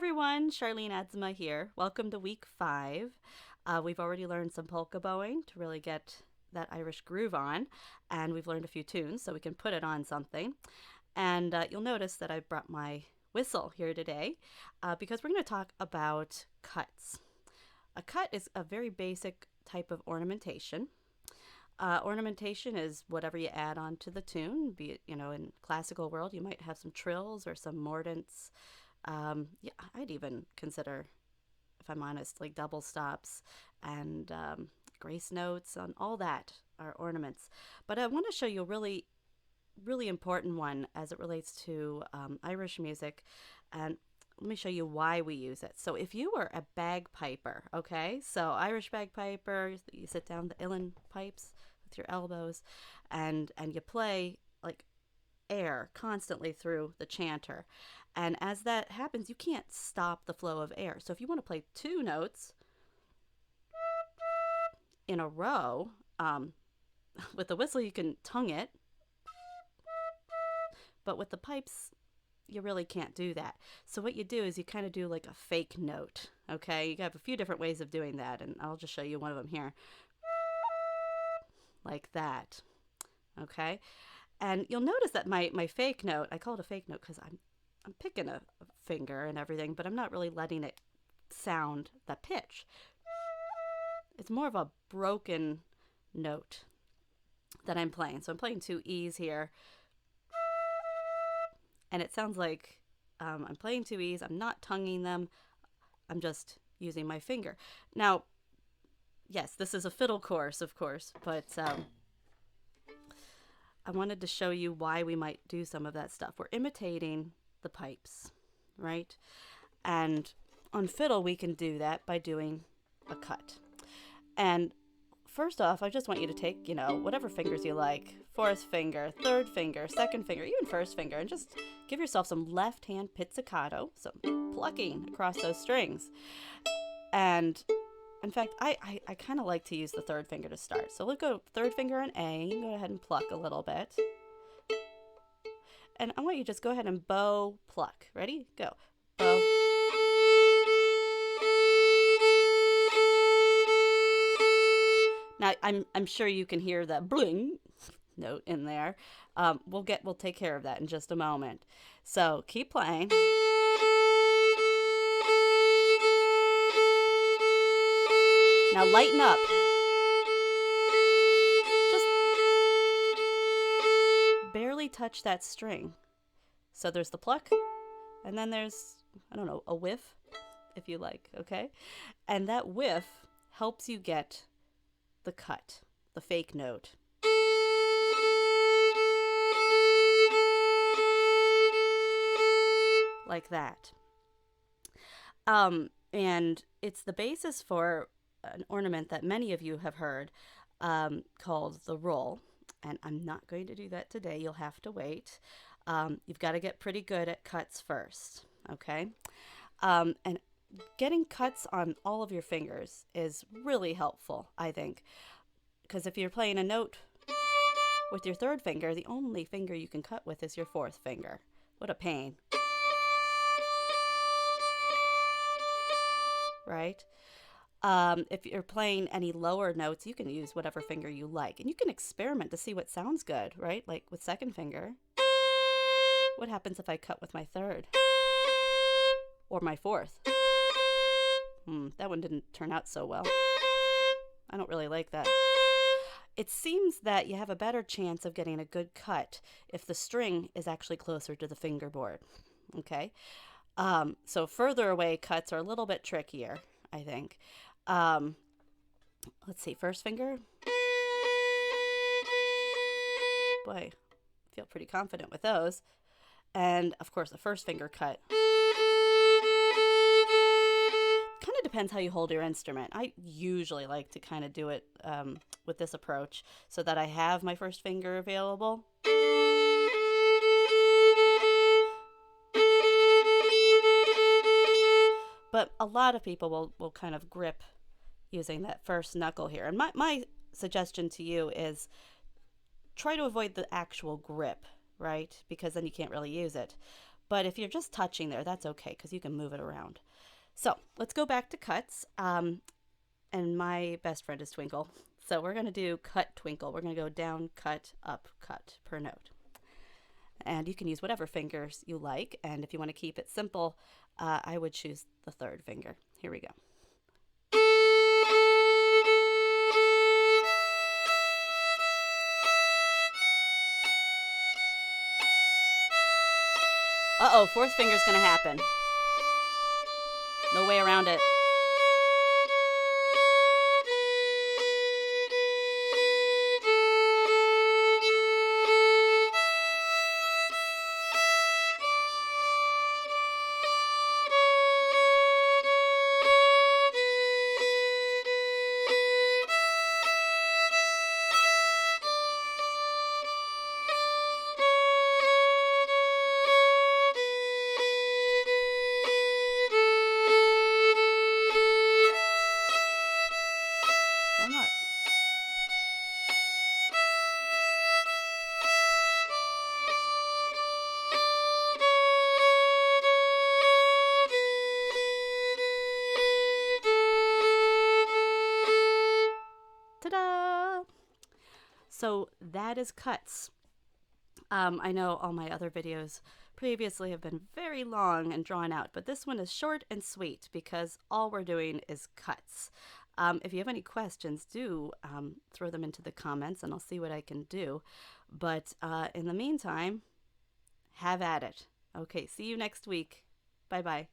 everyone, Charlene Adzima here. Welcome to week 5. We've already learned some polka bowing to really get that Irish groove on, and we've learned a few tunes so we can put it on something. And you'll notice that I brought my whistle here today because we're going to talk about cuts. A cut is a very basic type of ornamentation. Ornamentation is whatever you add on to the tune, be it, in classical world, you might have some trills or some mordants. Yeah, I'd even consider, if I'm honest, like double stops and grace notes and all that are ornaments. But I want to show you a really, really important one as it relates to Irish music. And let me show you why we use it. So if you were a bagpiper, okay, so Irish bagpiper, you sit down the uilleann pipes with your elbows and you play like air constantly through the chanter. And as that happens, you can't stop the flow of air. So if you want to play 2 notes in a row, with the whistle you can tongue it, but with the pipes you really can't do that. So what you do is you kind of do like a fake note, okay? You have a few different ways of doing that, and I'll just show you one of them here. Like that, okay? And you'll notice that my fake note, I call it a fake note because I'm picking a finger and everything, but I'm not really letting it sound the pitch. It's more of a broken note that I'm playing. So I'm playing 2 E's here. And it sounds like I'm playing 2 E's. I'm not tonguing them. I'm just using my finger. Now, yes, this is a fiddle course, of course, but I wanted to show you why we might do some of that stuff. We're imitating the pipes, right? And on fiddle, we can do that by doing a cut. And first off, I just want you to take, whatever fingers you like, 4th finger, 3rd finger, 2nd finger, even 1st finger, and just give yourself some left hand pizzicato, some plucking across those strings. And in fact, I kind of like to use the 3rd finger to start. So we'll go 3rd finger and A, you can go ahead and pluck a little bit. And I want you to just go ahead and bow, pluck. Ready? Go. Bow. Now, I'm sure you can hear the bling note in there. We'll take care of that in just a moment. So keep playing. Now lighten up. Just barely touch that string. So there's the pluck, and then there's, a whiff, if you like, okay? And that whiff helps you get the cut, the fake note. Like that. And it's the basis for an ornament that many of you have heard called the roll. And I'm not going to do that today. You'll have to wait. You've got to get pretty good at cuts first, okay? And getting cuts on all of your fingers is really helpful, I think, because if you're playing a note with your 3rd finger, the only finger you can cut with is your 4th finger. What a pain. Right? If you're playing any lower notes, you can use whatever finger you like, and you can experiment to see what sounds good, right? Like with 2nd finger. What happens if I cut with my 3rd or my 4th? That one didn't turn out so well. I don't really like that. It seems that you have a better chance of getting a good cut if the string is actually closer to the fingerboard. Okay? So further away cuts are a little bit trickier, I think. Let's see, 1st finger. Boy, I feel pretty confident with those. And of course, the 1st finger cut. Kind of depends how you hold your instrument. I usually like to kind of do it with this approach so that I have my 1st finger available. But a lot of people will kind of grip using that 1st knuckle here. And my suggestion to you is try to avoid the actual grip, right? Because then you can't really use it. But if you're just touching there, that's okay because you can move it around. So let's go back to cuts. And my best friend is Twinkle. So we're going to do cut, twinkle. We're going to go down, cut, up, cut per note. And you can use whatever fingers you like. And if you want to keep it simple, I would choose the third finger. Here we go. Uh-oh, fourth finger's going to happen. No way around it. One more. Ta-da! So that is cuts. I know all my other videos previously have been very long and drawn out, but this one is short and sweet because all we're doing is cuts. If you have any questions, do throw them into the comments and I'll see what I can do. But in the meantime, have at it. Okay, see you next week. Bye-bye.